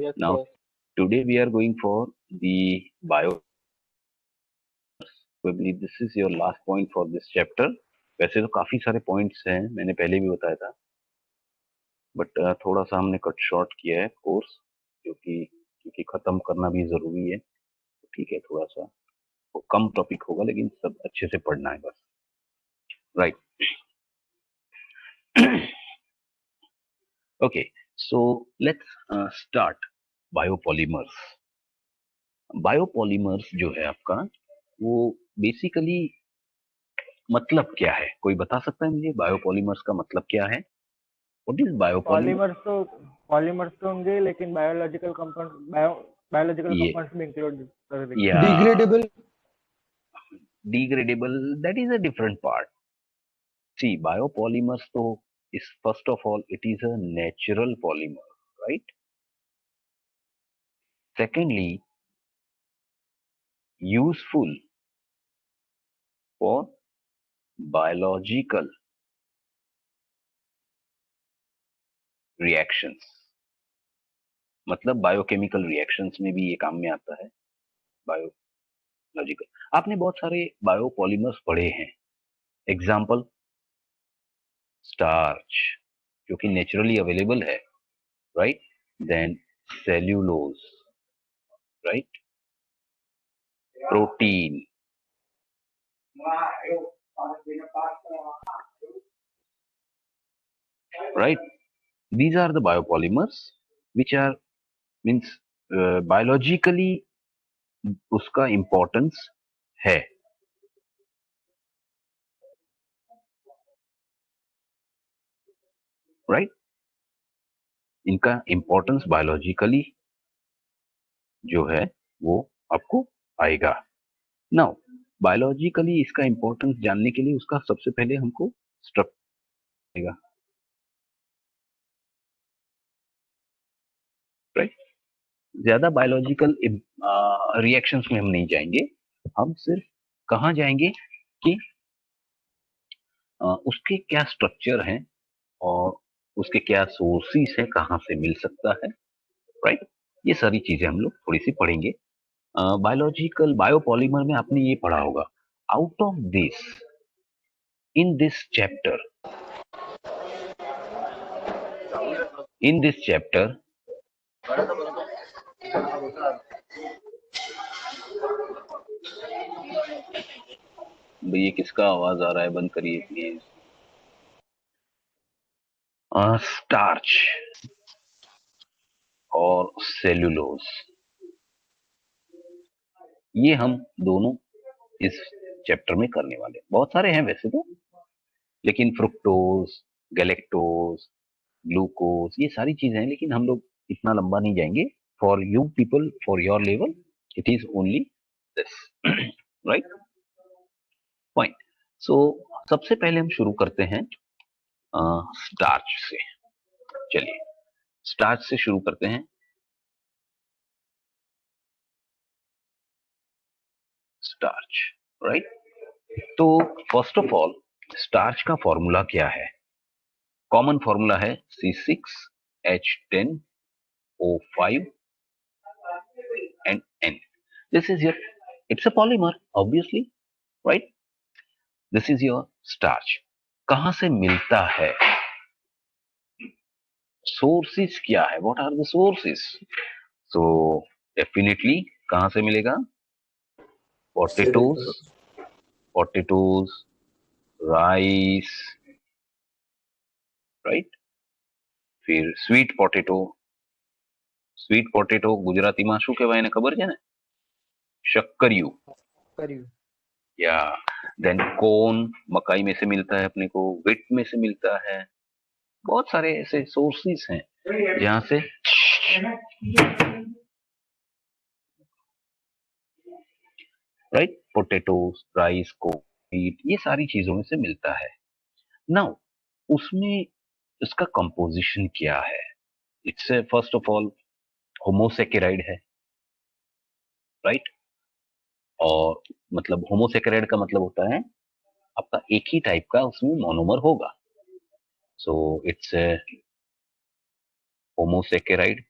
Yes, Now, sir. today we are going for the bio. Probably this is your last point for this chapter. वैसे तो काफी सारे points हैं, मैंने पहले भी बताया था, बट थोड़ा सा हमने कट शॉर्ट किया है कोर्स, क्योंकि खत्म करना भी जरूरी है। तो ठीक है, थोड़ा सा वो कम टॉपिक होगा, लेकिन सब अच्छे से पढ़ना है बस। Right. Okay, so let's start. Biopolymers. Biopolymers जो है आपका, वो बेसिकली मतलब क्या है? कोई बता सकता है मुझे बायोपॉलीमर्स का मतलब क्या है? What is biopolymer? पॉलीमर्स तो होंगे, लेकिन बायोलॉजिकल ये कंपाउंड्स भी इंक्लूड कर देंगे। या degradable. Degradable, that is a different part. See, biopolymers तो is first of all it is a natural polymer, right? Secondly, useful for biological reactions, मतलब बायोकेमिकल रिएक्शंस में भी ये काम में आता है। बायोलॉजिकल, आपने बहुत सारे बायोपॉलीमर्स पढ़े हैं। एग्जाम्पल, स्टार्च जो कि नेचुरली अवेलेबल है, right? Then cellulose, right? Protein, right? These are the biopolymers which are means biologically उसका importance है, right? इनका importance biologically जो है वो आपको आएगा। नाउ, बायोलॉजिकली इसका importance जानने के लिए उसका सबसे पहले हमको स्ट्रक्चर आएगा, राइट? ज्यादा बायोलॉजिकल रिएक्शंस में हम नहीं जाएंगे, हम सिर्फ कहाँ जाएंगे कि उसके क्या स्ट्रक्चर हैं और उसके क्या सोर्सेस है, कहाँ से मिल सकता है, राइट? ये सारी चीजें हम लोग थोड़ी सी पढ़ेंगे। बायोलॉजिकल बायोपॉलीमर में आपने ये पढ़ा होगा, out of this, in this chapter, in this chapter ये किसका आवाज आ रहा है? बंद करिए प्लीज। स्टार्च और सेल्यूलोज, ये हम दोनों इस चैप्टर में करने वाले हैं। बहुत सारे हैं वैसे तो, लेकिन फ्रुक्टोज, गैलेक्टोज, ग्लूकोज, ये सारी चीजें हैं, लेकिन हम लोग इतना लंबा नहीं जाएंगे। For you people, for your level, it is only this, right? Fine. So सबसे पहले हम शुरू करते हैं स्टार्च से। चलिए, स्टार्च से शुरू करते हैं। Starch, right? तो फर्स्ट ऑफ ऑल, स्टार्च का फॉर्मूला क्या है? कॉमन फॉर्मूला है C6H10O5 and N. This is your, it's a polymer, obviously, right? This is your starch. कहां से मिलता है? सोर्सेस क्या है? What are the sources? So definitely कहां से मिलेगा? Potatoes, potatoes, rice, right? फिर sweet potato, sweet potato Gujarati માં શું કહેવાય એને ખબર છે ને? शक्करियो। करियो। या देन कोन, मकाई में से मिलता है अपने को, विट में से मिलता है। बहुत सारे ऐसे सोर्सेस हैं जहां से, राइट, पोटैटोज, राइस को, व्हीट, ये सारी चीजों में से मिलता है। नाउ, उसमें इसका कंपोजिशन क्या है? इट्स फर्स्ट ऑफ ऑल होमोसेकेराइड है, राइट? और मतलब होमोसेकेराइड का मतलब होता है आपका एक ही टाइप का उसमें मोनोमर होगा। सो इट्स होमोसेकेराइड,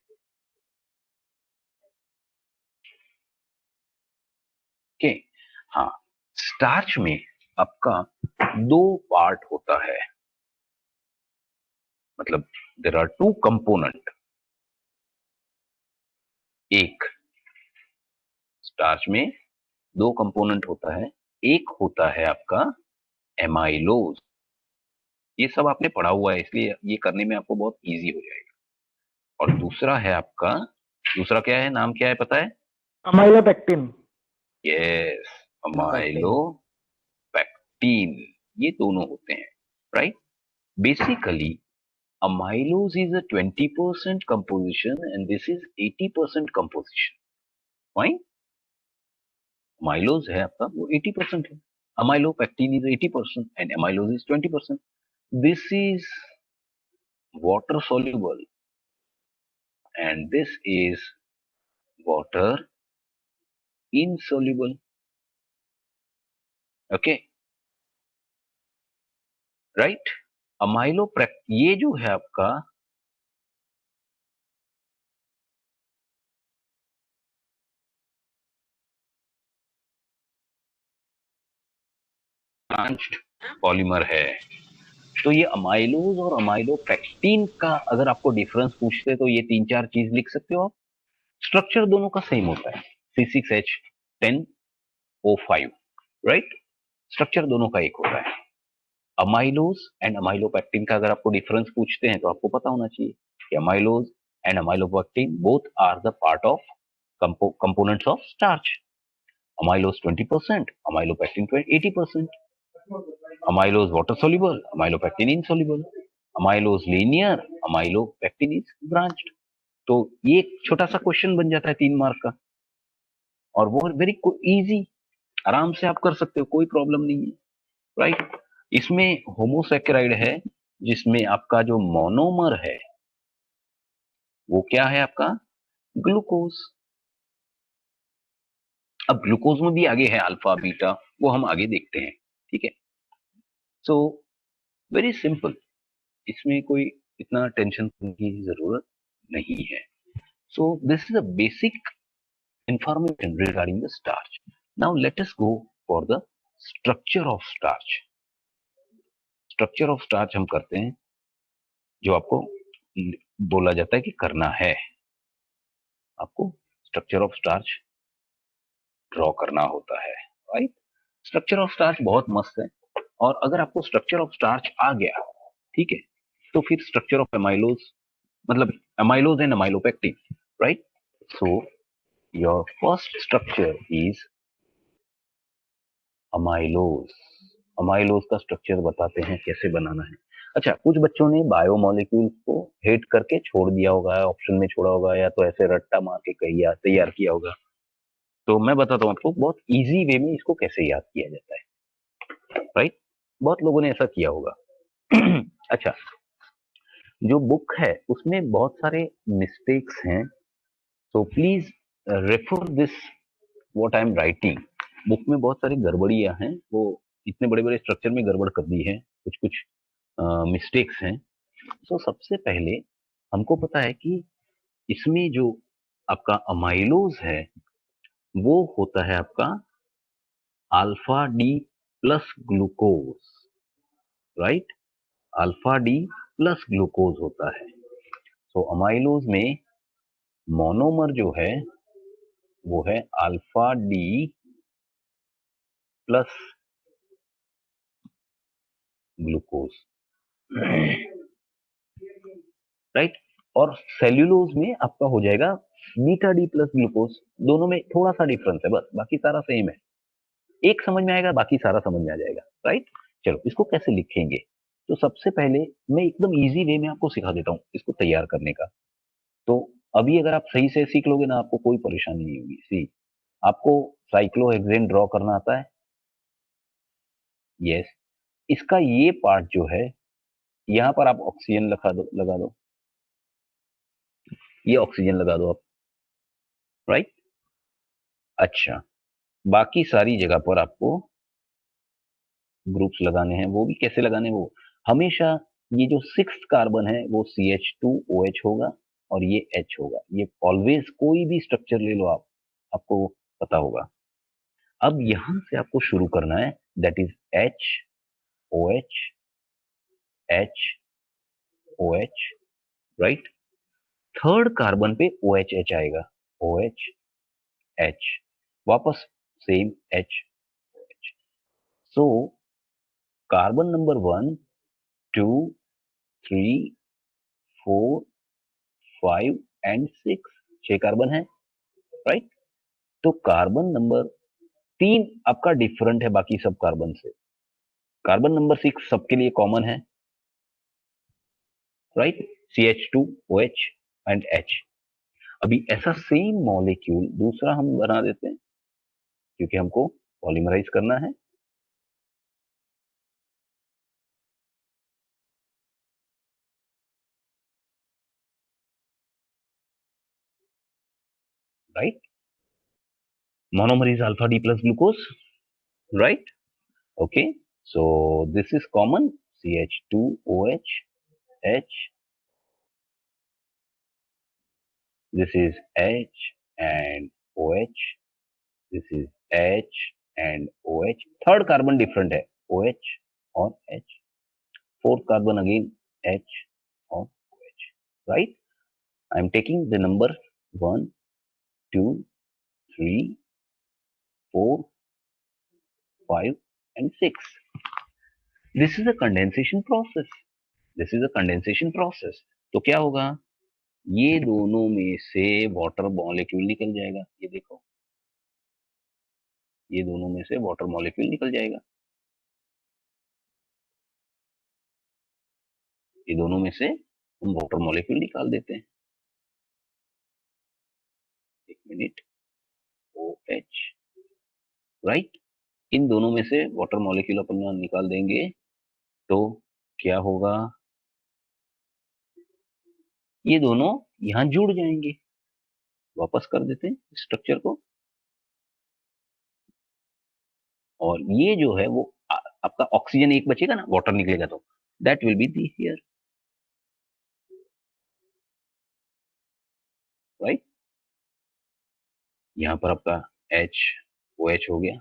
हाँ, स्टार्च में आपका दो पार्ट होता है, मतलब देर आर टू कंपोनेंट। एक स्टार्च में दो कंपोनेंट होता है, एक होता है आपका एमाइलोज। ये सब आपने पढ़ा हुआ है, इसलिए ये करने में आपको बहुत इजी हो जाएगा। और दूसरा है आपका, दूसरा क्या है, नाम क्या है पता है? अमाइलोपेक्टिन। Yes, pectin. अमाइलोपेक्टिन। ये दोनों होते हैं, right. Basically amylose is a 20% composition and this is 80% composition. Fine? Amylose है आपका, वो 80% है, amylopectin is 80% and amylose is 20%. This is water soluble and this is water insoluble. Okay, right? ये जो है आपका ब्रांच्ड पॉलीमर है। तो ये अमाइलोज और अमाइलोपेक्टिन का अगर आपको डिफरेंस पूछते तो ये तीन चार चीज लिख सकते हो आप। स्ट्रक्चर दोनों का सेम होता है, C6H10O5, राइट। स्ट्रक्चर दोनों का एक होता है। अमाइलोज एंड अमाइलोपेक्टिन का अगर आपको डिफरेंस पूछते हैं तो आपको पता होना चाहिए कि amylose and amylopectin both are the part of components of starch. Amylose 20%, amylopectin 80%। Amylose water soluble, amylopectin insoluble। Amylose linear, amylopectin is branched. तो ये एक छोटा सा क्वेश्चन बन जाता है 3 मार्क का, और वो वेरी इजी, आराम से आप कर सकते हो, कोई प्रॉब्लम नहीं है, राइट। इसमें होमोसैकेराइड है जिसमें आपका जो मोनोमर है वो क्या है आपका, ग्लूकोज। अब ग्लूकोज में भी आगे है अल्फा बीटा, वो हम आगे देखते हैं, ठीक है। सो वेरी सिंपल, इसमें कोई इतना टेंशन की जरूरत नहीं है। सो this is a basic information regarding the starch. Now let us go for the structure of starch. Structure of starch हम करते हैं, जो आपको बोला जाता है कि करना है, आपको स्ट्रक्चर ऑफ स्टार्च ड्रॉ करना होता है, राइट। स्ट्रक्चर ऑफ स्टार्च बहुत मस्त है, और अगर आपको स्ट्रक्चर ऑफ स्टार्च आ गया, ठीक है, तो फिर स्ट्रक्चर ऑफ एमाइलोज, मतलब amylose and amylopectin, right. So your first structure is amylose. Amylose का स्ट्रक्चर बताते हैं कैसे बनाना है। अच्छा, कुछ बच्चों ने बायोमोलिक्यूल्स को हेट करके छोड़ दिया होगा, ऑप्शन में छोड़ा होगा, या तो ऐसे रट्टा मार के कहीं तैयार किया होगा। तो मैं बताता हूँ आपको बहुत इजी वे में इसको कैसे याद किया जाता है, राइट। बहुत लोगों ने ऐसा किया होगा। अच्छा, जो बुक है उसमें बहुत सारे मिस्टेक्स हैं, so please refer this what I am writing. Book में बहुत सारी गड़बड़ियां हैं, वो इतने बड़े बड़े स्ट्रक्चर में गड़बड़ कर दी है, कुछ कुछ मिस्टेक्स हैं। सो सबसे पहले हमको पता है कि इसमें जो आपका अमाइलोज है वो होता है आपका alpha D plus glucose, right. Alpha D plus glucose होता है। सो अमाइलोज में मोनोमर जो है वो है alpha D plus glucose, right. और सेल्यूलोज में आपका हो जाएगा बीटा डी प्लस ग्लूकोज। दोनों में थोड़ा सा डिफरेंस है बस, बाकी सारा सेम है। एक समझ में आएगा, बाकी सारा समझ में आ जाएगा, राइट। चलो, इसको कैसे लिखेंगे, तो सबसे पहले मैं एकदम इजी वे में आपको सिखा देता हूँ इसको तैयार करने का। तो अभी अगर आप सही से सीख लोगे ना, आपको कोई परेशानी नहीं होगी। सी, आपको साइक्लोहेक्सेन ड्रॉ करना आता है? यस। इसका ये पार्ट जो है, यहाँ पर आप ऑक्सीजन लगा दो, ये ऑक्सीजन लगा दो आप, राइट। अच्छा, बाकी सारी जगह पर आपको ग्रुप्स लगाने हैं, वो भी कैसे लगाने हैं, वो हमेशा ये जो 6th कार्बन है वो CH2OH होगा और ये H होगा। ये ऑलवेज, कोई भी स्ट्रक्चर ले लो आप, आपको पता होगा। अब यहां से आपको शुरू करना है, that is H O H H O H, right. Third carbon पे ओ एच एच आएगा, ओ एच एच, वापस same H H. So carbon number 1 2 3 4 5 and 6, 6 carbon है, राइट। तो कार्बन नंबर 3 आपका डिफरेंट है बाकी सब कार्बन से। कार्बन नंबर 6 सबके लिए कॉमन है, राइट, CH2OH एंड H। अभी ऐसा सेम मॉलिक्यूल दूसरा हम बना देते हैं, क्योंकि हमको पॉलीमराइज करना है। Right, monomer is alpha D plus glucose, right? Okay, so this is common, CH2OH H, this is H and OH, this is H and OH। Third carbon different है, OH और H। Fourth carbon again H और OH, right? I am taking the number 1 2 3 4 5 and 6। This is a condensation process, this is a condensation process। तो क्या होगा, ये दोनों में से वाटर मॉलिक्यूल निकल जाएगा, ये देखो, ये दोनों में से वाटर मॉलिक्यूल निकल जाएगा, ये दोनों में से हम वाटर मॉलिक्यूल निकाल देते हैं। एक मिनट, ओ एच, राइट, इन दोनों में से वाटर मॉलिक्यूल अपन यहाँ निकाल देंगे, तो क्या होगा, ये दोनों यहाँ जुड़ जाएंगे। वापस कर देते हैं स्ट्रक्चर को, और ये जो है वो आपका ऑक्सीजन एक बचेगा ना, वाटर निकलेगा, तो that will be the here, right. यहाँ पर आपका एच ओ एच हो गया,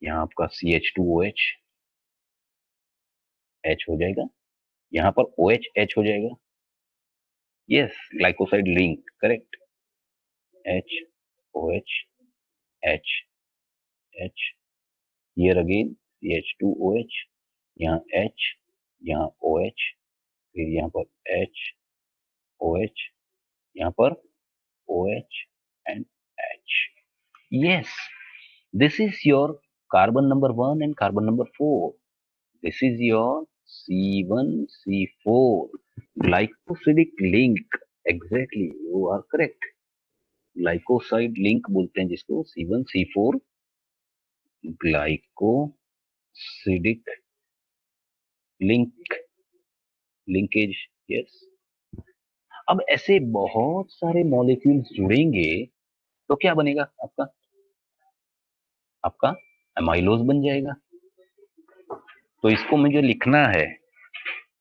यहाँ आपका CH2OH H हो जाएगा, यहाँ पर OH H हो जाएगा, yes, glycoside link, correct, H OH H H, here again CH2OH, यहाँ H, यहाँ OH, फिर यहाँ पर H OH, यहाँ पर OH and H। Yes, this is your carbon number 1 and carbon number 4। This is your C1C4 glycosidic link। Exactly, you are correct। Glycoside link बोलते हैं जिसको, C1C4 glycosidic link, linkage, yes. अब ऐसे बहुत सारे molecules जुड़ेंगे तो क्या बनेगा आपका, आपका एमाइलोज बन जाएगा। तो इसको मुझे लिखना है,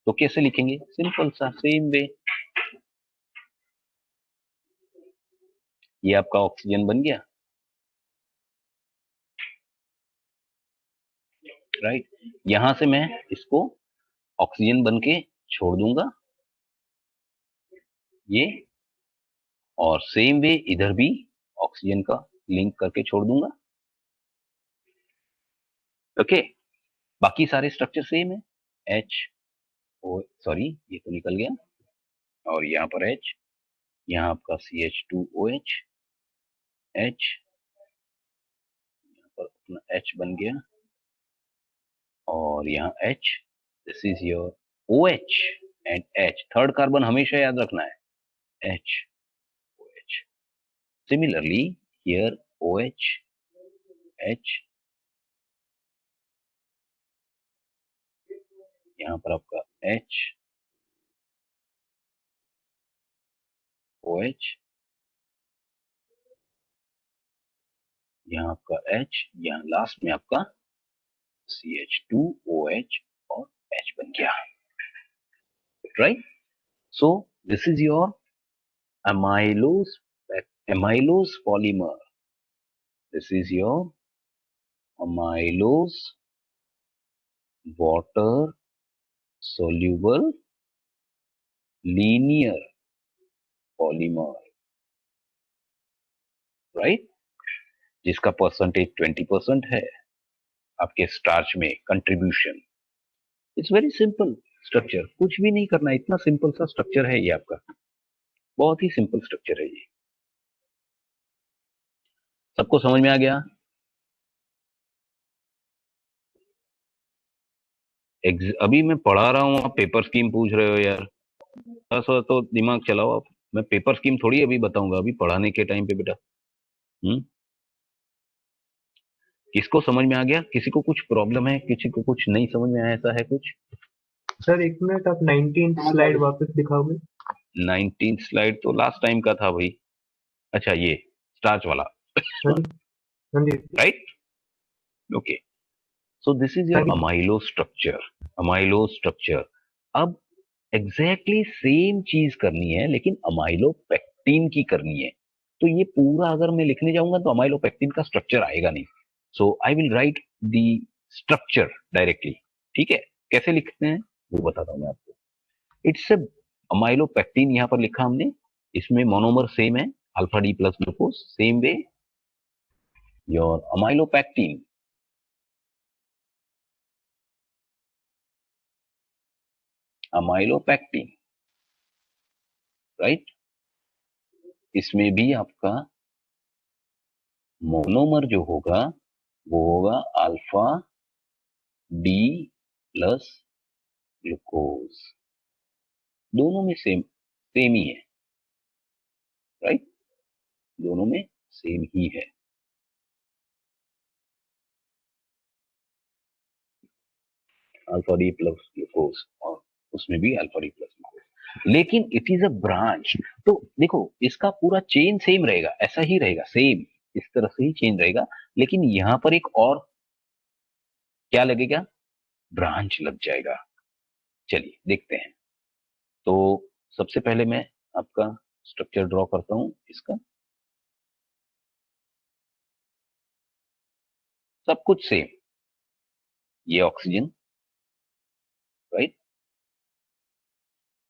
तो कैसे लिखेंगे, सिंपल सा, सेम वे। ये आपका ऑक्सीजन बन गया, राइट। यहां से मैं इसको ऑक्सीजन बन के छोड़ दूंगा, ये, और सेम वे इधर भी ऑक्सीजन का लिंक करके छोड़ दूंगा, ओके। बाकी सारे स्ट्रक्चर सेम है, एच ओ, सॉरी ये तो निकल गया, और यहाँ पर एच, यहाँ आपका CH2OH H, यहाँ पर अपना H बन गया, और यहाँ H, this is your OH and H। Third carbon हमेशा याद रखना है, H OH। Similarly here OH H, यहाँ पर आपका H OH, यहाँ आपका H, यहाँ लास्ट में आपका CH2OH और H बन गया, right. So this is your amylose amylose polymer, this is your amylose water soluble linear polymer, right, जिसका परसेंटेज 20% है आपके स्टार्च में contribution. It's very simple structure, कुछ भी नहीं करना, इतना सिंपल सा स्ट्रक्चर है ये आपका, बहुत ही सिंपल स्ट्रक्चर है ये। सबको समझ में आ गया? अभी मैं पढ़ा रहा हूँ, आप पेपर स्कीम पूछ रहे हो यार, थोड़ा सा तो दिमाग चलाओ आप। मैं पेपर स्कीम थोड़ी अभी बताऊंगा, अभी पढ़ाने के टाइम पे बेटा। किसको समझ में आ गया? किसी को कुछ प्रॉब्लम है? किसी को कुछ नहीं समझ में आया, ऐसा है कुछ? सर एक मिनट, आप 19th स्लाइड वापस दिखाओगे? 19 स्लाइड तो लास्ट टाइम का था भाई। अच्छा, ये स्टार्च वाला, हाँ जी, हाँ जी, right? Okay, so this is your हाँ जी। Amylose structure. अमाइलो स्ट्रक्चर अब एग्जैक्टली सेम चीज करनी है, लेकिन अमाइलो पेक्टिन की करनी है। तो ये पूरा अगर मैं लिखने जाऊंगा तो अमाइलो पेक्टिन का स्ट्रक्चर आएगा नहीं। So I will write the structure directly. ठीक है, कैसे लिखते हैं वो बताता हूं मैं आपको। इट्स अमाइलो पेक्टिन, यहां पर लिखा हमने, इसमें मोनोमर सेम है, alpha D plus glucose. Same way your अमाइलो pectin, amylopectin, right, इसमें भी आपका मोनोमर जो होगा वो होगा अल्फा डी प्लस ग्लूकोज। दोनों में सेम सेम ही है, राइट, दोनों में सेम ही है। अल्फा डी प्लस ग्लूकोज, और उसमें भी अल्फा डी प्लस ग्लूकोज, लेकिन इट इज अ ब्रांच। तो देखो, इसका पूरा चेन सेम रहेगा, ऐसा ही रहेगा, सेम इस तरह से ही चेन रहेगा, लेकिन यहां पर एक और क्या लगेगा, ब्रांच लग जाएगा। चलिए देखते हैं। तो सबसे पहले मैं आपका स्ट्रक्चर ड्रॉ करता हूं इसका। सब कुछ सेम, ये oxygen, right,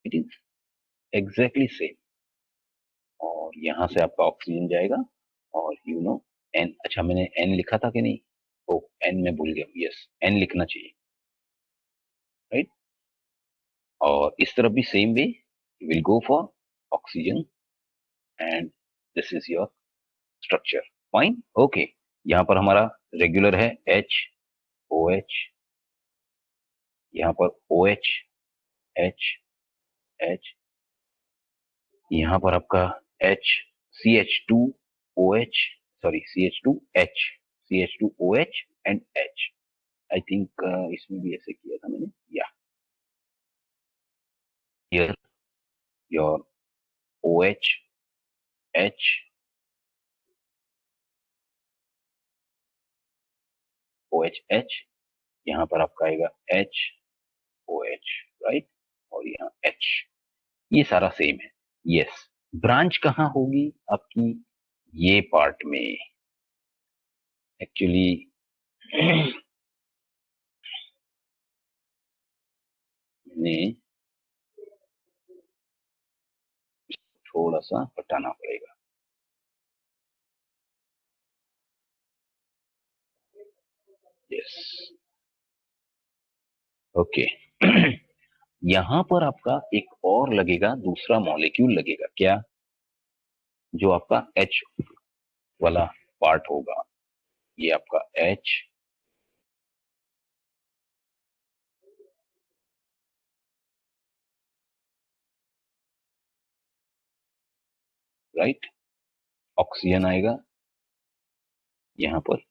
it is exactly same. और यहां से आपका ऑक्सीजन जाएगा, और यू नो एन, अच्छा मैंने एन लिखा था कि नहीं? ओ, एन मैं भूल गया, यस, एन लिखना चाहिए, राइट। और इस तरफ भी same way, will go for oxygen, and this is your structure. Fine, okay. यहाँ पर हमारा रेगुलर है एच ओ एच, यहाँ पर ओ एच एच एच, यहाँ पर आपका H C H two O H, sorry C H two H, C H two O H and H. I think इसमें भी ऐसे किया था मैंने, या here your O H H, O H H, यहाँ पर आपका आएगा एच ओ एच, राइट, और यहाँ एच। ये सारा सेम है, यस। ब्रांच कहाँ होगी आपकी? ये पार्ट में एक्चुअली ने थोड़ा सा हटाना पड़ेगा। Yes, okay. यहां पर आपका एक और लगेगा, दूसरा मॉलिक्यूल लगेगा, क्या? जो आपका H वाला पार्ट होगा, ये आपका H, राइट, ऑक्सीजन आएगा यहां पर,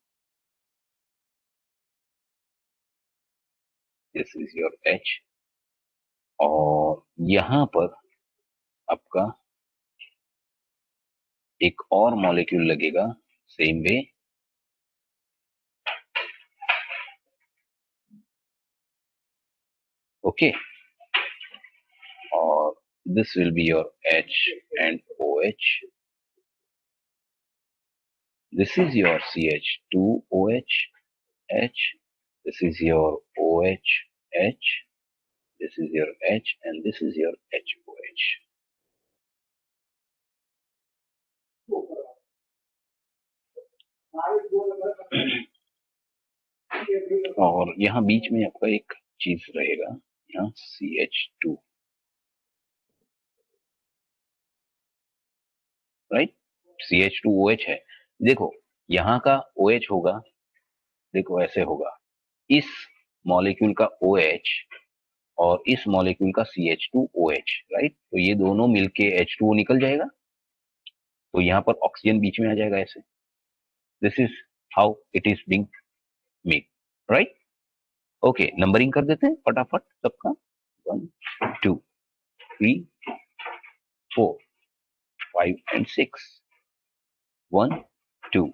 दिस इज योर H। और यहां पर आपका एक और मॉलिक्यूल लगेगा, सेम वे, ओके। और this will be your H and OH. This is your CH2OH, H, this is your OH, H, this is your H, and this is your HOH. और यहाँ बीच में आपका एक चीज रहेगा, यहाँ CH2, राइट, CH2OH है। देखो यहाँ का OH होगा, देखो ऐसे होगा, इस मॉलिक्यूल का OH और इस मॉलिक्यूल का CH2OH, राइट। तो ये दोनों मिलके H2O निकल जाएगा, तो यहाँ पर ऑक्सीजन बीच में आ जाएगा ऐसे। This is how it is being made, right. Okay, numbering कर देते हैं फटाफट सबका। 1 2 3 4 5 and 6, 1 2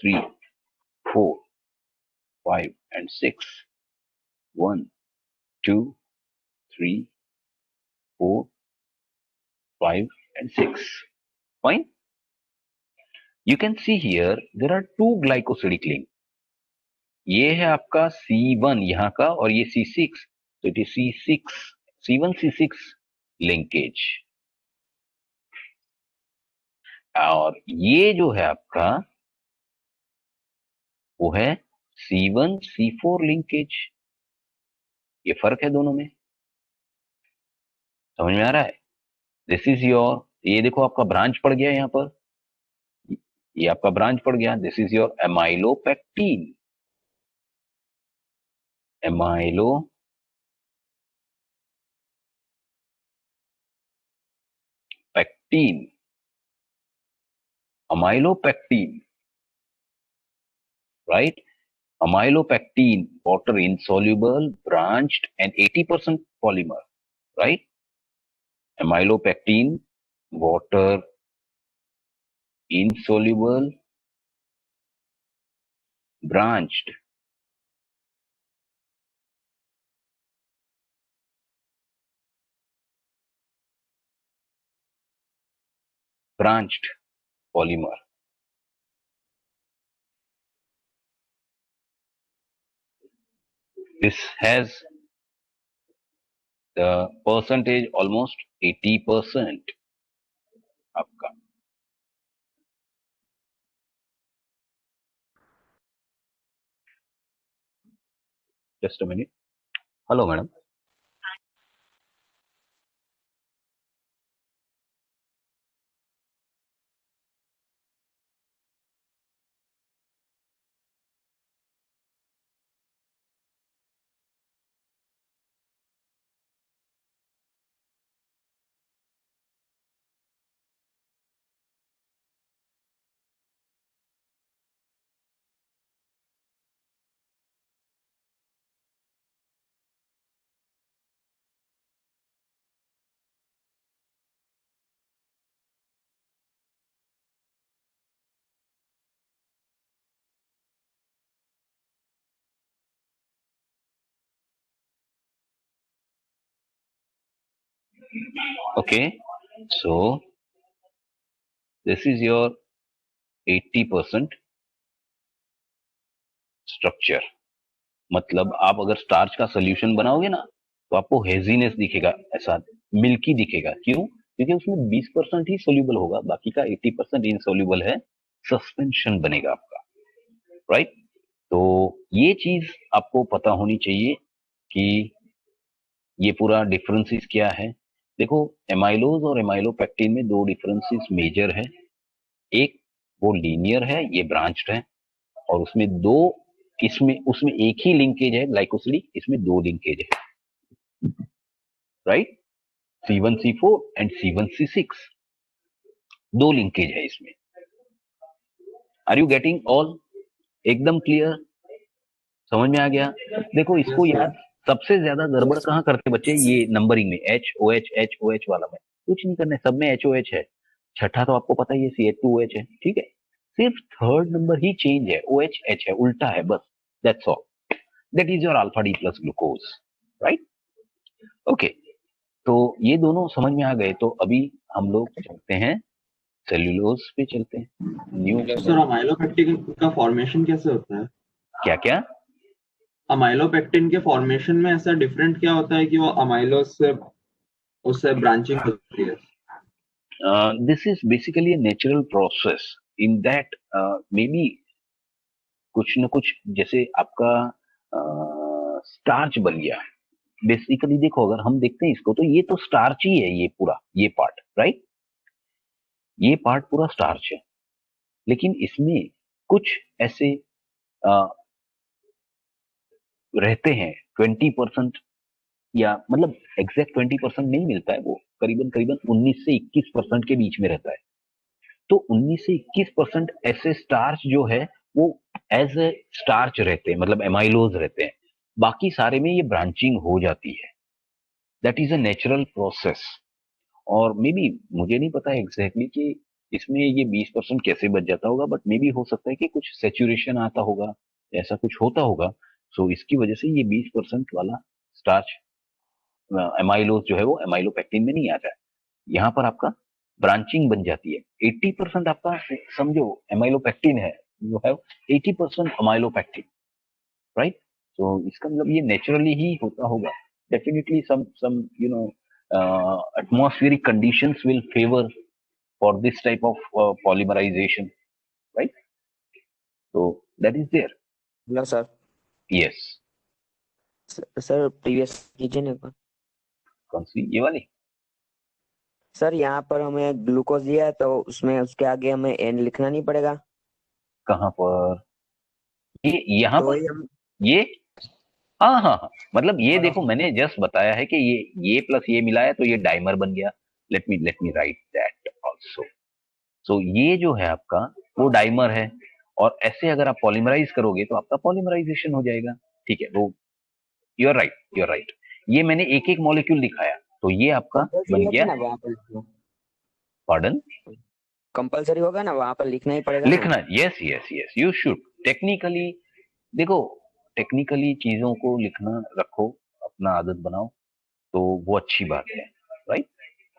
3 4 5 and 6, 1 2 3 4 5 and 6. Fine. You can see here there are two glycosidic link. ये है आपका C1 यहाँ का, और ये C6, तो it is C6, C1C6 linkage. और ये जो है आपका वो है C1C4 लिंकेज। ये फर्क है दोनों में, समझ में आ रहा है। दिस इज योर, ये देखो आपका ब्रांच पड़ गया यहाँ पर, ये आपका ब्रांच पड़ गया। This is your amylopectin, amylopectin, right? Amylopectin, water insoluble, branched, and 80% polymer, right? Amylopectin, water insoluble, branched, polymer. This has the percentage almost 80% आपका। Just a minute. Hello, madam. Okay, so this is your 80% structure. मतलब आप अगर starch का solution बनाओगे ना तो आपको haziness दिखेगा, ऐसा मिल्की दिखेगा। क्यों? क्योंकि उसमें 20% ही सोल्यूबल होगा, बाकी का 80% इनसोल्यूबल है, सस्पेंशन बनेगा आपका, राइट। तो ये चीज आपको पता होनी चाहिए कि ये पूरा डिफरेंसेस क्या है। देखो, एमाइलोज और एमाइलोपेक्टिन में दो डिफरेंसेस मेजर है। एक वो लीनियर है, ये ब्रांच्ड है, और उसमें दो, इसमें उसमें एक ही लिंकेज है ग्लाइकोसिडिक, इसमें दो लिंकेज है, राइट। C1C4 एंड C1C6, दो लिंकेज है इसमें। Are you getting all? एकदम क्लियर, समझ में आ गया। देखो इसको यार सबसे ज्यादा गड़बड़ कहाँ करते बच्चे, ये नंबरिंग में, HOH वाला में कुछ नहीं करना है, सब में HOH है। छठा तो आपको पता ही है CH2OH है, ठीक है। सिर्फ थर्ड नंबर ही चेंज है, OH है, उल्टा है बस, that's all. That is your alpha D plus glucose, right. Okay, तो ये दोनों समझ में आ गए। तो अभी हम लोग चलते हैं सेल्यूलोज पे, चलते हैं न्यू। सर, अमाइलोपेक्टिन का फॉर्मेशन कैसे होता है? क्या क्या? अमाइलोपेक्टिन के फॉर्मेशन में ऐसा डिफरेंट क्या होता है कि वो अमाइलोस से उससे ब्रांचिंग होती है? This is basically a natural process in that maybe कुछ न कुछ जैसे आपका स्टार्च बन गया। बेसिकली देखो, अगर हम देखते हैं इसको तो ये तो स्टार्च ही है, ये पूरा ये पार्ट, राइट? ये पार्ट पूरा स्टार्च है, लेकिन इसमें कुछ ऐसे अ, रहते हैं 20%, या मतलब एग्जैक्ट 20% नहीं मिलता है, वो करीबन करीबन 19 से 21% के बीच में रहता है। तो 19 से 21% ऐसे स्टार्च जो है वो एज ए स्टार्च रहते हैं, मतलब एमाइलोज रहते हैं। बाकी सारे में ये ब्रांचिंग हो जाती है। That is a natural process. और मे बी मुझे नहीं पता एग्जैक्टली कि इसमें ये 20% कैसे बच जाता होगा, बट मे बी हो सकता है कि कुछ सेचुरेशन आता होगा, ऐसा कुछ होता होगा। सो इसकी वजह से ये 20% वाला स्टार्च एमाइलोज जो है वो एमाइलोपेक्टिन में नहीं आता है। यहाँ पर आपका ब्रांचिंग बन जाती है। 80% आपका समझो एमाइलोपेक्टिन है, यू हैव 80% अमाइलोपेक्टिन, राइट? तो इसका मतलब ये नेचुरली ही होता होगा। Definitely some atmospheric conditions will favor for this type of polymerization, right? So that is there. Hello sir. Yes. Sir previous कीजिए ना एक बार। कौन सी, ये वाली? सर यहाँ पर हमें ग्लूकोज दिया है तो उसमें उसके आगे हमें एन लिखना नहीं पड़ेगा? कहाँ पर? ये यहाँ तो पर वही हम ये हाँ हाँ हाँ, मतलब ये देखो, मैंने जस्ट बताया है कि ये प्लस ये मिला है तो ये डाइमर बन गया। Let me write that also. So ये जो है आपका वो डाइमर है, और ऐसे अगर आप पॉलीमराइज करोगे तो आपका पॉलीमराइजेशन हो जाएगा। ठीक है, वो you are right, you are right. ये मैंने एक एक मॉलिक्यूल दिखाया, तो ये आपका कंपल्सरी बन होगा गया। ना वहाँ पर लिखना? पार्डन? कंपल्सरी होगा ना वहाँ पर लिखना ही पड़ेगा ना? लिखना, yes yes yes, you should technically. देखो, टेक्निकली चीजों को लिखना रखो, अपना आदत बनाओ, तो वो अच्छी बात है, राइट?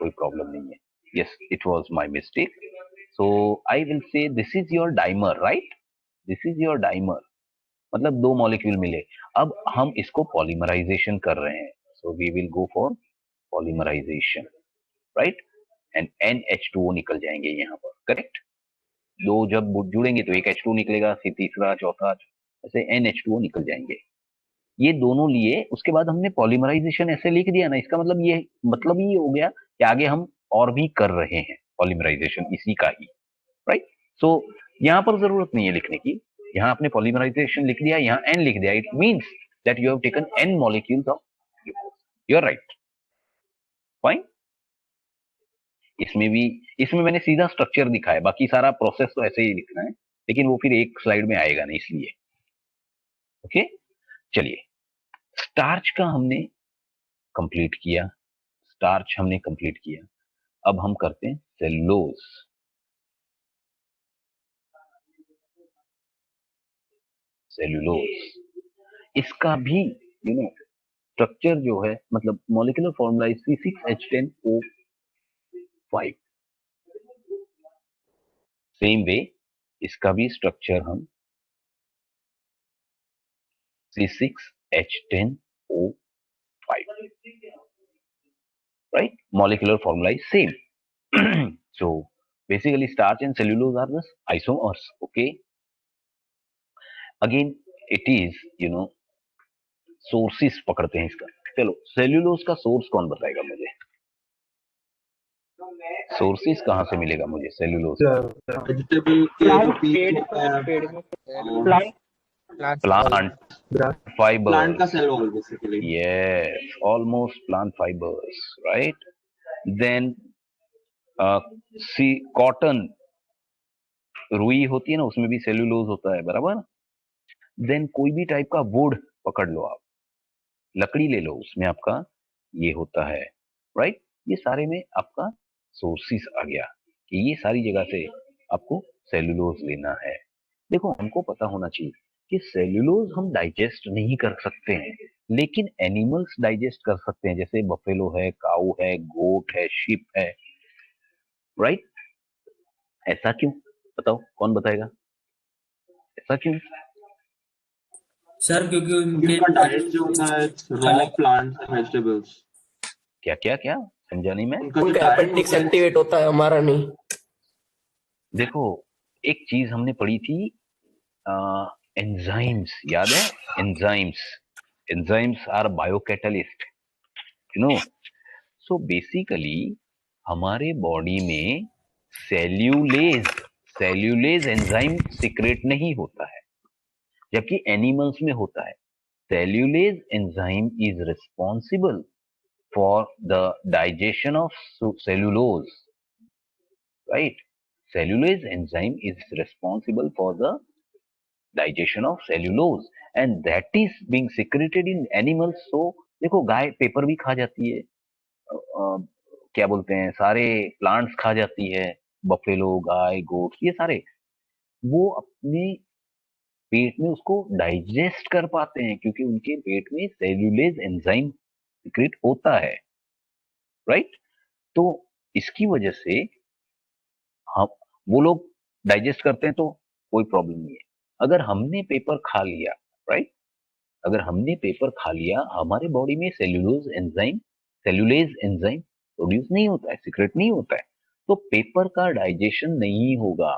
कोई प्रॉब्लम नहीं है। Yes, it was my mistake. So I will say this is your dimer, right? This is your dimer, मतलब दो मॉलिक्यूल मिले। अब हम इसको पॉलीमराइजेशन कर रहे हैं, so we will go for polymerization, right? And NH2O निकल जाएंगे यहाँ पर, करेक्ट? दो जब जुड़ेंगे तो एक H2 निकलेगा, फिर तीसरा, चौथा, ऐसे NH2O निकल जाएंगे। ये दोनों लिए, उसके बाद हमने पॉलीमराइजेशन ऐसे लिख दिया ना, इसका मतलब ये मतलब ही हो गया कि आगे हम और भी कर रहे हैं पॉलीमराइजेशन इसी का ही, राइट? सो यहाँ पर जरूरत नहीं है लिखने की। यहाँ आपने पॉलीमराइजेशन लिख दिया, यहाँ N लिख दिया, it means that you have taken N molecules of glucose. You are right, fine. इसमें मैंने सीधा स्ट्रक्चर दिखाया, बाकी सारा प्रोसेस तो ऐसे ही लिखना है, लेकिन वो फिर एक स्लाइड में आएगा नहीं, इसलिए। ओके, चलिए, स्टार्च का हमने कंप्लीट किया, स्टार्च हमने कंप्लीट किया। अब हम करते हैं सेलुलोज। सेलुलोज इसका भी स्ट्रक्चर जो है, मतलब molecular formula is C6H10O5। Same way इसका भी स्ट्रक्चर हम C6H10O5, right? Molecular formula is same. So basically starch and cellulose are the isomers, okay? Again it is sources पकड़ते हैं इसका। चलो, सेल्यूलोज का सोर्स कौन बताएगा मुझे? सोर्सेस कहाँ से मिलेगा मुझे सेल्यूलोज का? वेजिटेबल के जो पीस होता है, प्लांट फाइबर, प्लांट का cell wall basically. yes, almost plant fibers, right? Then see cotton, रुई होती है ना, उसमें भी सेल्यूलोज होता है, बराबर? देन कोई भी टाइप का वुड पकड़ लो आप, लकड़ी ले लो, उसमें आपका ये होता है, राइट? ये सारे में आपका सोर्सेस आ गया कि ये सारी जगह से आपको सेल्यूलोज लेना है। देखो, हमको पता होना चाहिए कि सेल्यूलोज हम डाइजेस्ट नहीं कर सकते हैं, लेकिन एनिमल्स डाइजेस्ट कर सकते हैं, जैसे बफेलो है, काऊ है, गोट है, शिप है, राइट? ऐसा क्यों? बताओ, कौन बताएगा ऐसा क्यों? सर क्योंकि उनके उनका डाइट जो होता है रॉ प्लांट्स एंड वेजिटेबल्स। क्या क्या क्या समझा नहीं मैं। उनका जो उनका डाइट अपेंडिक्स होता है, एक्टिवेट होता है, हमारा नहीं। देखो, एक चीज हमने पढ़ी थी, एंजाइम्स, याद है? Enzymes, enzymes are biocatalyst, you know. So basically हमारे बॉडी में सेल्यूलेज सेल्यूलेज एंजाइम सिक्रेट नहीं होता है, जबकि एनिमल्स में होता है। Cellulase enzyme is responsible for the digestion of cellulose, right? Cellulase enzyme is responsible for the digestion of cellulose, and that is being secreted in animals. So देखो, गाय paper भी खा जाती है, क्या बोलते हैं, सारे प्लांट्स खा जाती है, बफेलो, गाय, गोट, ये सारे वो अपने पेट में उसको डाइजेस्ट कर पाते हैं क्योंकि उनके पेट में सेल्यूलेज एंजाइम सिक्रेट होता है, राइट? तो इसकी वजह से हम वो लोग डाइजेस्ट करते हैं तो कोई प्रॉब्लम नहीं है। अगर हमने पेपर खा लिया, राइट, अगर हमने पेपर खा लिया, हमारे बॉडी में सेल्यूलेज एंजाइम प्रोड्यूस नहीं होता है, सीक्रेट नहीं होता है, तो पेपर का डाइजेशन नहीं होगा।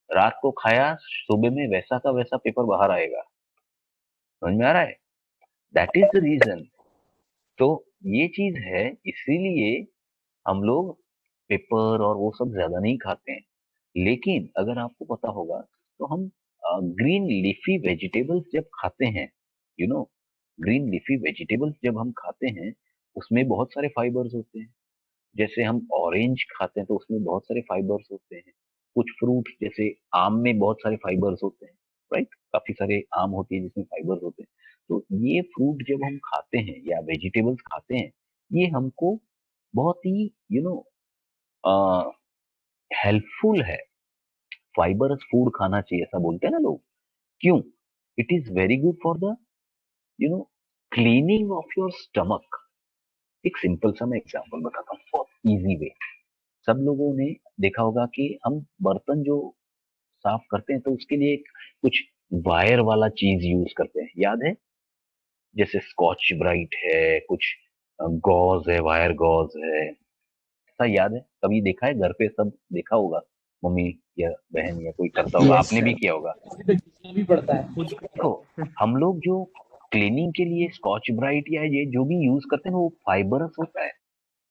रात को खाया, सुबह में वैसा का वैसा पेपर बाहर आएगा। समझ में आ रहा है? That is the reason. तो ये चीज है, इसीलिए हम लोग पेपर और वो सब ज्यादा नहीं खाते हैं। लेकिन अगर आपको पता होगा तो हम ग्रीन लीफी वेजिटेबल्स जब खाते हैं, you know, green leafy vegetables जब हम खाते हैं, उसमें बहुत सारे फाइबर्स होते हैं। जैसे हम ऑरेंज खाते हैं तो उसमें बहुत सारे फाइबर्स होते हैं। कुछ फ्रूट जैसे आम में बहुत सारे फाइबर्स होते हैं, राइट? काफी सारे आम होती है जिसमें फाइबर्स होते हैं। तो ये फ्रूट जब हम खाते हैं या वेजिटेबल्स खाते हैं, ये हमको बहुत ही हेल्पफुल है। फाइबरस फूड खाना चाहिए, ऐसा बोलते हैं ना लोग। क्यों? It is very good for the you know cleaning of your stomach. एक सिंपल सा मैं एग्जांपल बताता हूँ, बहुत इजी वे। सब लोगों ने देखा होगा कि हम बर्तन जो साफ करते हैं तो उसके लिए कुछ वायर वाला चीज यूज करते हैं, याद है? जैसे स्कॉच ब्राइट है, कुछ गॉज है, वायर गॉज है, ऐसा याद है? कभी देखा है घर पे? सब देखा होगा, मम्मी या बहन या कोई करता होगा, यस आपने भी सर। किया होगा। भी पड़ता है। देखो, हम लोग जो क्लीनिंग के लिए स्कॉच ब्राइट या ये जो भी यूज करते हैं ना, वो फाइबरस होता है,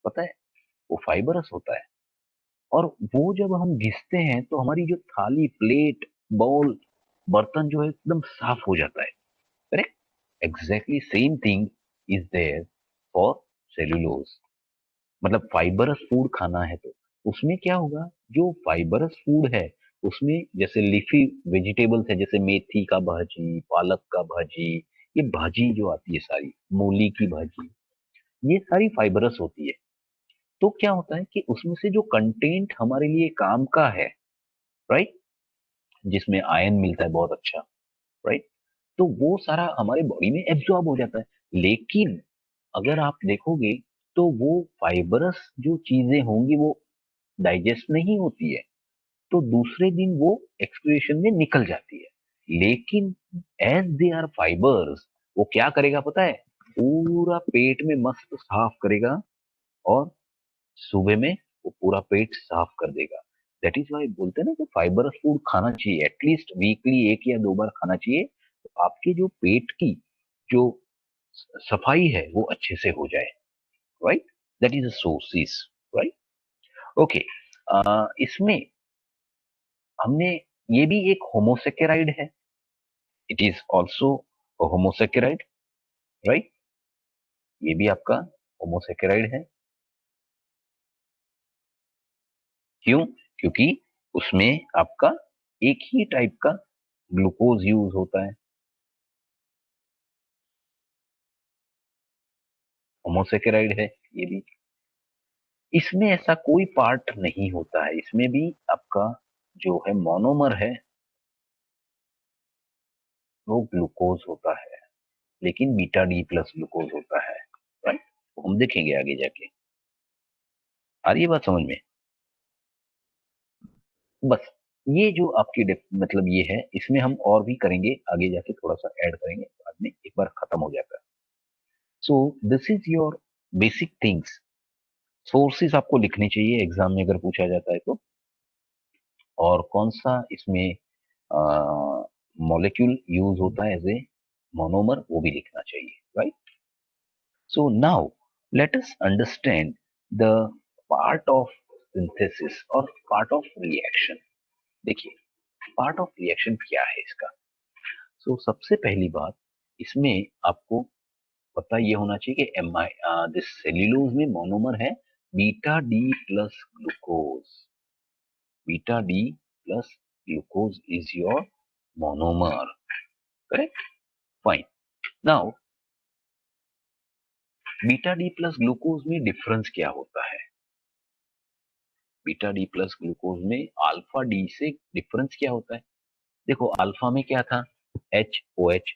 पता है? वो फाइबरस होता है। और वो जब हम घिसते हैं तो हमारी जो थाली, प्लेट, बाउल, बर्तन जो है एकदम साफ हो जाता है, correct? Exactly same thing is there for cellulose. मतलब फाइबरस फूड खाना है तो उसमें क्या होगा, जो फाइबरस फूड है उसमें जैसे लीफी वेजिटेबल्स है, जैसे मेथी का भाजी, पालक का भाजी, ये भाजी जो आती है सारी, मूली की भाजी, ये सारी फाइबरस होती है। तो क्या होता है कि उसमें से जो कंटेंट हमारे लिए काम का है, राइट, जिसमें आयरन मिलता है बहुत अच्छा, राइट, तो वो सारा हमारे बॉडी में एब्जॉर्ब हो जाता है। लेकिन अगर आप देखोगे तो वो फाइबरस जो चीजें होंगी वो डाइजेस्ट नहीं होती है, तो दूसरे दिन वो एक्सक्रीशन में निकल जाती है। लेकिन एज दे आर फाइबर्स, वो क्या करेगा पता है? पूरा पेट में मस्त साफ करेगा, और सुबह में वो पूरा पेट साफ कर देगा। दैट इज वाई बोलते हैं ना कि फाइबरस फूड खाना चाहिए, एटलीस्ट वीकली 1 या 2 बार खाना चाहिए, तो आपके जो पेट की जो सफाई है वो अच्छे से हो जाए, right? That is a sources, right? Okay, इसमें हमने, ये भी एक होमोसेकेराइड है, इट इज ऑल्सो होमोसेकेराइड, राइट? ये भी आपका होमोसेकेराइड है। क्यों? क्योंकि उसमें आपका एक ही टाइप का ग्लूकोज यूज होता है। होमोसेकेराइड है ये भी। इसमें ऐसा कोई पार्ट नहीं होता है, इसमें भी आपका जो है मोनोमर है वो ग्लूकोज होता है, लेकिन बीटा डी प्लस ग्लूकोज होता है, राइट? हम देखेंगे आगे जाके। आ रही है बात समझ में? बस ये जो आपकी मतलब ये है, इसमें हम और भी करेंगे आगे जाके, थोड़ा सा ऐड करेंगे बाद में, एक बार खत्म हो जाता है। सो this is your basic things. Sources आपको लिखने चाहिए एग्जाम में अगर पूछा जाता है तो, और कौन सा इसमें मॉलिक्यूल यूज होता है एज ए मोनोमर, वो भी लिखना चाहिए, right. So now let us understand the part of synthesis और पार्ट ऑफ रिएक्शन। देखिए, पार्ट ऑफ रिएक्शन क्या है इसका। सो सबसे पहली बात, इसमें आपको पता ये होना चाहिए कि दिस सेल्यूलोज में मोनोमर है beta D plus glucose. Beta D plus glucose is your monomer, correct, fine. Now beta D plus glucose में डिफरेंस क्या होता है? बीटा डी प्लस ग्लूकोज में अल्फा डी से डिफरेंस क्या होता है? देखो, अल्फा में क्या था? एच ओ एच,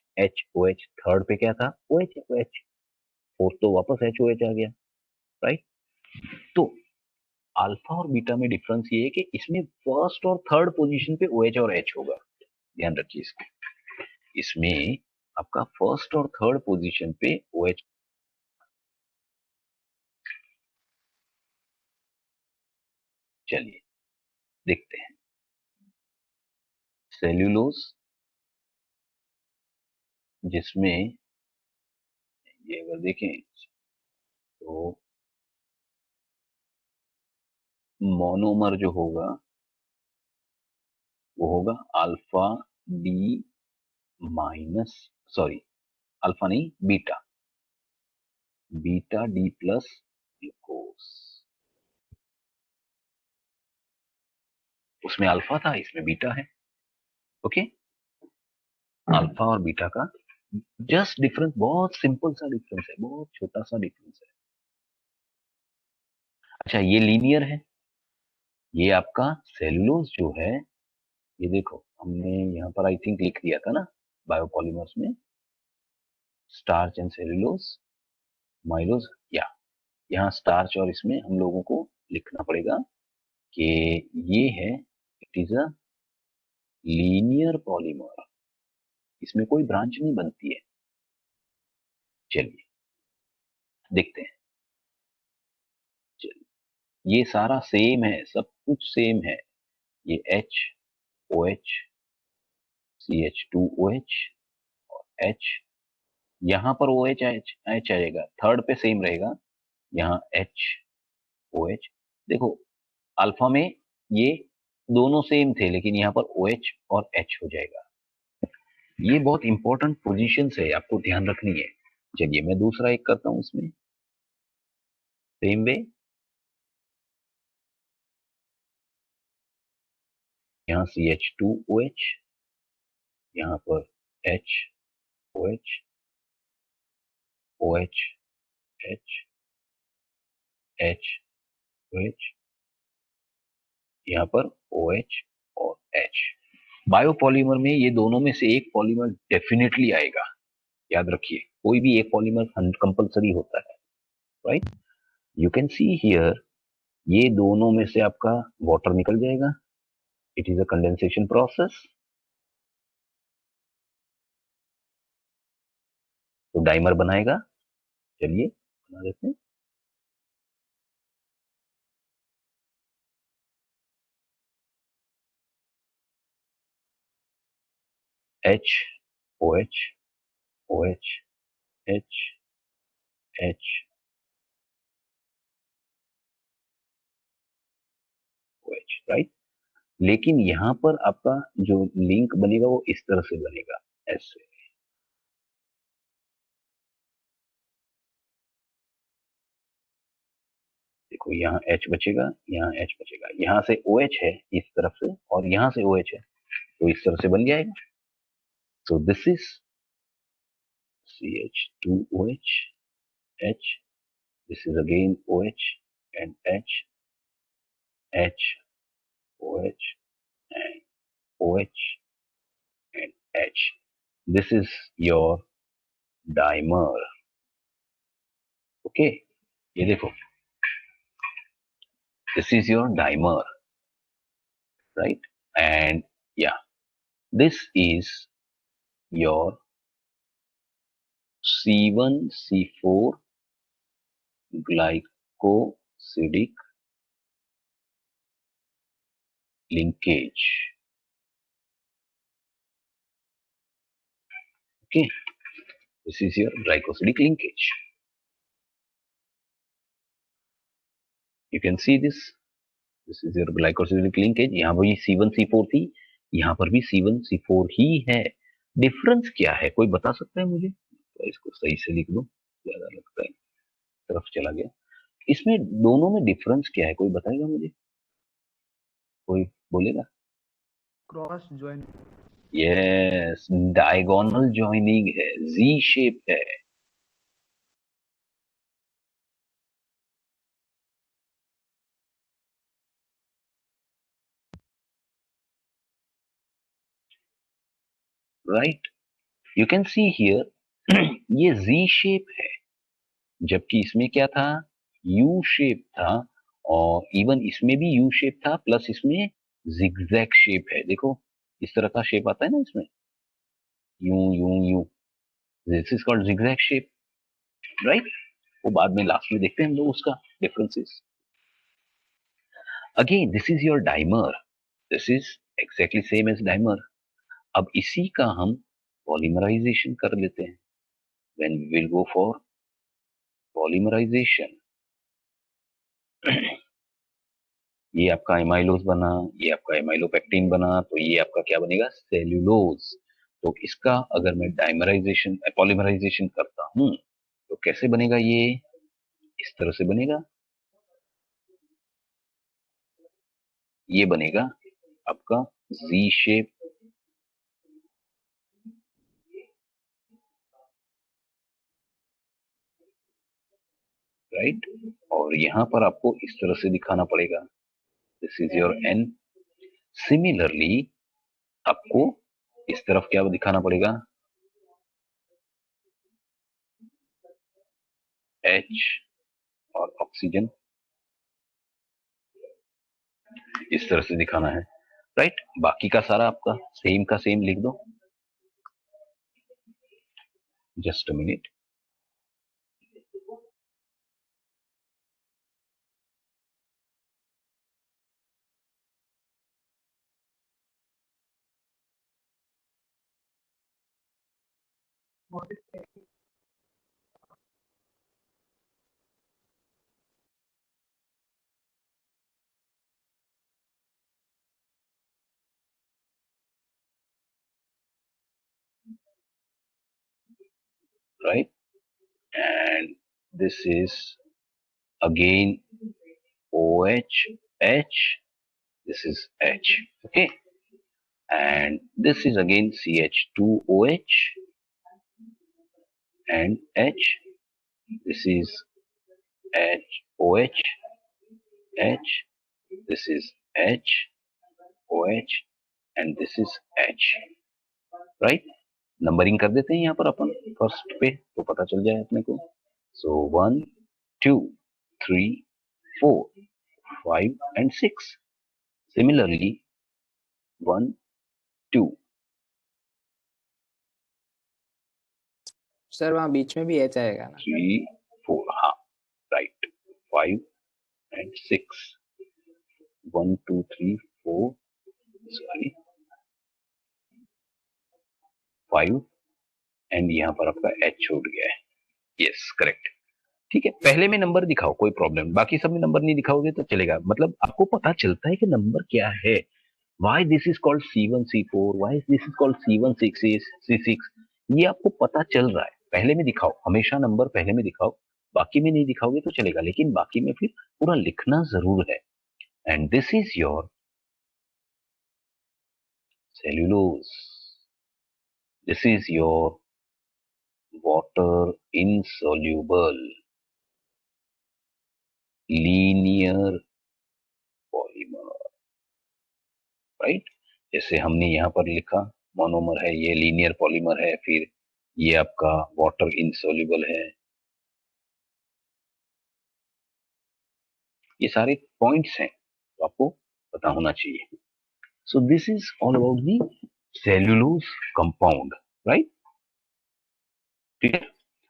थर्ड पे क्या था? ओ एच, फोर्थ तो वापस एच ओ एच आ गया, राइट। तो अल्फा और बीटा में डिफरेंस ये है कि इसमें फर्स्ट और थर्ड पोजीशन पे ओ एच और एच होगा, ध्यान रखिए इसको। इसमें आपका फर्स्ट और थर्ड पोजीशन पे ओ एच। चलिए देखते हैं। सेल्यूलोज, जिसमें ये अगर देखें तो मोनोमर जो होगा वो होगा alpha D minus, sorry alpha नहीं, beta, beta D plus glucose. उसमें अल्फा था, इसमें बीटा है, ओके। अल्फा और बीटा का जस्ट डिफरेंस, बहुत सिंपल सा डिफरेंस है, बहुत छोटा सा डिफरेंस है। अच्छा, ये लीनियर है। ये आपका सेलुलोज जो है, ये देखो हमने यहाँ पर आई थिंक लिख दिया था ना बायोपॉलीमर्स में, स्टार्च एंड सेलुलोज, माइलोज, या यहाँ स्टार्च और इसमें हम लोगों को लिखना पड़ेगा कि ये है, it is a linear polymer, इसमें कोई ब्रांच नहीं बनती है। चलिए देखते हैं। चलिए, ये सारा सेम है, सब कुछ सेम है। ये H O H, C H two O H और एच, यहाँ पर ओ एच एच एच आएगा, थर्ड पे सेम रहेगा, यहाँ एच ओ एच। देखो, अल्फा में ये दोनों सेम थे, लेकिन यहाँ पर ओ एच और एच हो जाएगा। ये बहुत इंपॉर्टेंट पोजीशंस है, आपको ध्यान रखनी है। चलिए मैं दूसरा एक करता हूं इसमें, सेम वे। यहाँ C H two O H, यहाँ पर H O H, O H H, H O H, यहाँ पर ओ एच और एच। बायोपॉलीमर में ये दोनों में से एक पॉलीमर डेफिनेटली आएगा, याद रखिए, कोई भी एक पॉलीमर कंपलसरी होता है, right. You can see here, ये दोनों में से आपका वाटर निकल जाएगा, it is a condensation process. तो डाइमर बनाएगा, चलिए बना देते हैं। H O H, O H H, H O H, right. लेकिन यहाँ पर आपका जो लिंक बनेगा वो इस तरह से बनेगा, ऐसे। देखो, यहाँ एच बचेगा, यहाँ एच बचेगा, यहाँ से ओ एच है इस तरफ से, और यहाँ से ओ एच है, तो इस तरह से बन जाएगा। सो this is CH2OH, H, this is again OH and H, OH and OH and H. This is your dimer. Okay, ये देखो, this is your dimer, right? and yeah, this is your C1C4 glycosidic linkage. Okay, this is your glycosidic linkage. You can see this. This is your glycosidic linkage. यहाँ पर भी C1C4 थी, यहाँ पर भी C1C4 ही है. डिफरेंस क्या है, कोई बता सकता है मुझे? तो इसको सही से लिख दो, ज्यादा लगता है तरफ चला गया. इसमें दोनों में डिफरेंस क्या है, कोई बताएगा मुझे? कोई बोलेगा? Cross join. Yes, diagonal joining है, जी शेप है. Right, you can see here ये जी शेप है, जबकि इसमें क्या था, यू शेप था. और इवन इसमें भी यू शेप था, प्लस इसमें जिगजैग शेप है. देखो इस तरह का शेप आता है ना इसमें, you you you. This is called zigzag shape, right. वो बाद में लास्ट में देखते हैं हम लोग उसका differences. Again this is your dimer, this is exactly same as dimer. अब इसी का हम पॉलीमराइजेशन कर लेते हैं. When we will go for polymerization, ये आपका एमाइलोज बना, ये आपका एमाइलोपेक्टिन बना, तो ये आपका क्या बनेगा, सेल्यूलोज. तो इसका अगर मैं डाइमराइजेशन पॉलीमराइजेशन करता हूं तो कैसे बनेगा, ये इस तरह से बनेगा. ये बनेगा आपका जी शेप, राइट. और यहां पर आपको इस तरह से दिखाना पड़ेगा, this is your N. Similarly आपको इस तरफ क्या दिखाना पड़ेगा, एच और ऑक्सीजन, इस तरह से दिखाना है, राइट. बाकी का सारा आपका सेम का सेम लिख दो. Just a minute. Right, and this is again OH, H, this is H, okay, and this is again CH2OH and H, this is HOH, H, this is HOH and this is H, right. Numbering कर देते हैं यहाँ पर अपन first पे, तो पता चल जाए अपने को. सो 1 2 3 4 5 and 6. सिमिलरली 1 2. सर वहाँ बीच में भी एच आएगा ना? 3 4, हाँ राइट. 5 and 6. 1 2 3 4, सॉरी 5 एंड यहाँ पर आपका एच छूट गया है. यस करेक्ट, ठीक है. पहले में नंबर दिखाओ, कोई प्रॉब्लम, बाकी सब में नंबर नहीं दिखाओगे तो चलेगा. मतलब आपको पता चलता है कि नंबर क्या है. Why this is called C1C4, why this is called C1C6, ये आपको पता चल रहा है. पहले में दिखाओ, हमेशा नंबर पहले में दिखाओ. बाकी में नहीं दिखाओगे तो चलेगा, लेकिन बाकी में फिर पूरा लिखना जरूर है. And this is your cellulose, this is your water insoluble linear polymer, right. जैसे हमने यहाँ पर लिखा मोनोमर है, ये लीनियर पॉलीमर है, फिर ये आपका वाटर इंसोल्यूबल है. ये सारे पॉइंट्स हैं तो आपको पता होना चाहिए. So this is all about the cellulose compound, right? ठीक है.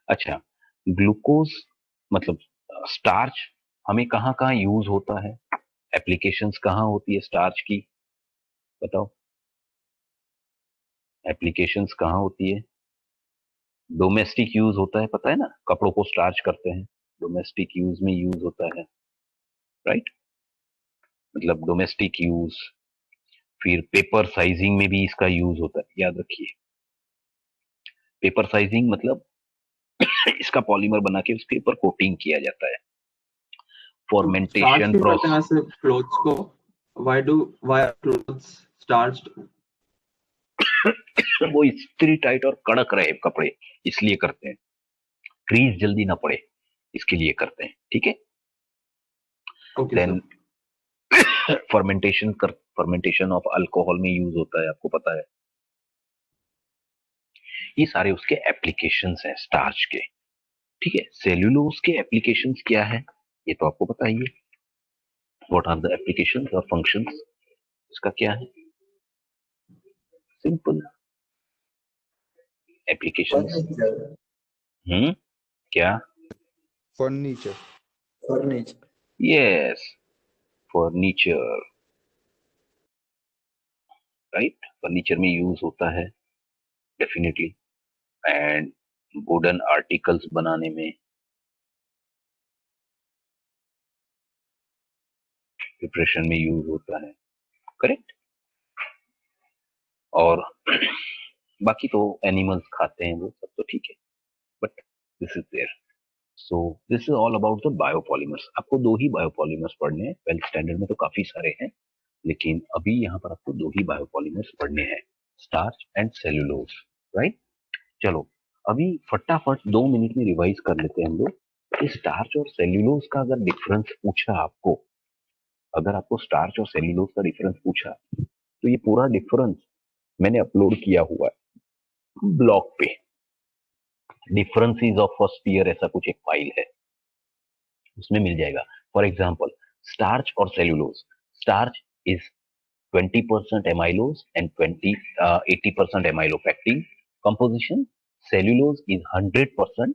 अच्छा, ग्लूकोज मतलब स्टार्च हमें कहाँ कहाँ यूज होता है, एप्लीकेशंस कहाँ होती है स्टार्च की, बताओ. एप्लीकेशंस कहाँ होती है? डोमेस्टिक यूज होता है, पता है ना, कपड़ों को स्टार्च करते हैं, डोमेस्टिक यूज में यूज होता है, राइट. मतलब डोमेस्टिक यूज. फिर पेपर साइजिंग में भी इसका यूज होता है, याद रखिए. पेपर साइजिंग मतलब इसका पॉलीमर बना के उस के ऊपर कोटिंग किया जाता है. स्टार्च फॉर्मेंटेशन क्यों करते हैं प्रोसेस. वैसे क्लोथ्स को? why are clothes starched? वो इस्त्री टाइट और कड़क रहे कपड़े, इसलिए करते हैं. क्रीज जल्दी ना पड़े, इसके लिए करते हैं. ठीक है. Okay then sir. Fermentation of alcohol में यूज होता है, आपको पता है. ये सारे उसके एप्लीकेशंस हैं स्टार्च के. ठीक है. सेल्यूलोज के एप्लीकेशंस क्या है, ये तो आपको पता ही है. व्हाट आर द एप्लीकेशंस और फंक्शंस, इसका क्या है? Simple applications. क्या? Furniture. Furniture. Yes, furniture, right. Furniture में यूज होता है डेफिनेटली. एंड वुडन आर्टिकल्स बनाने में, प्रिपरेशन में यूज होता है, करेक्ट. और बाकी तो एनिमल्स खाते हैं वो सब, तो ठीक है. But this is there. So this is all about the biopolymers. आपको दो ही बायोपॉलीमर्स पढ़ने हैं. 12th स्टैंडर्ड में तो काफी सारे हैं, लेकिन अभी यहाँ पर आपको दो ही बायोपॉलीमर्स पढ़ने हैं, स्टार्च एंड सेल्यूलोज, राइट. चलो अभी फटाफट 2 मिनट में रिवाइज कर लेते हैं हम लोग. स्टार्च और सेल्यूलोज का अगर डिफरेंस पूछा आपको, अगर आपको स्टार्च और सेल्यूलोज का डिफरेंस पूछा, तो ये पूरा डिफरेंस मैंने अपलोड किया हुआ है ब्लॉग पे. डिफरेंसेस ऑफ फर्स्ट ईयर ऐसा कुछ एक फाइल है, उसमें मिल जाएगा. फॉर एग्जांपल, स्टार्च और cellulose. Starch is 20% amylose and 80% amylopectin composition. Cellulose is 100%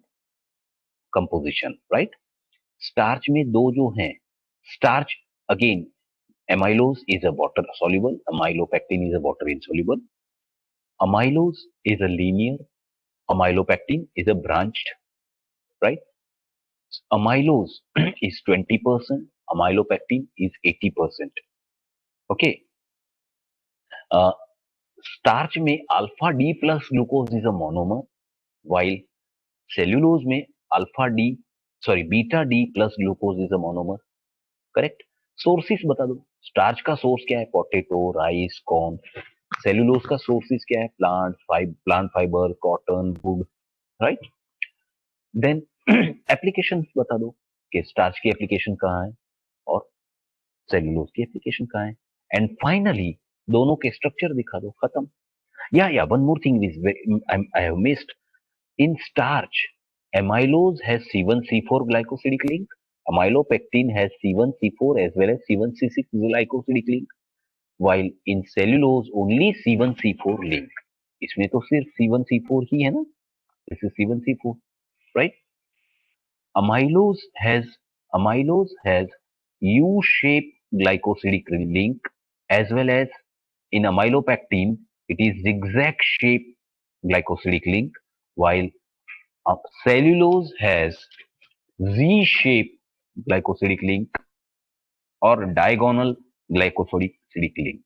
composition, right? Starch में दो जो हैं, starch again, amylose is a water soluble, amylopectin is a water insoluble. Amylose is a linear, amylopectin is a branched, right? Amylose is 20%, amylopectin is 80%. Okay. Starch में alpha D plus glucose is a monomer, while cellulose में beta D plus glucose is a monomer, correct. Sources बता दो. Starch का source क्या है? Potato, rice, corn. Cellulose का sources क्या है? Plant fibre, cotton, wood, right. Then applications बता दो कि स्टार्च की एप्लीकेशन कहाँ है और सेल्यूलोज की एप्लीकेशन कहाँ है. एंड फाइनली दोनों के स्ट्रक्चर दिखा दो, खत्म. Yeah, one more thing is I have missed. In starch, amylose has C1C4 glycosidic link. Amylopectin has C1C4 as well as C1C6 glycosidic link. While in cellulose only C1C4 link. इसमें तो सिर्फ C1C4 ही है ना. This is C1C4, right? Amylose has U-shaped glycosidic link as well as in amylopectin it is zigzag shaped glycosidic link, while cellulose has Z-shaped glycosidic link or diagonal glycosidic link.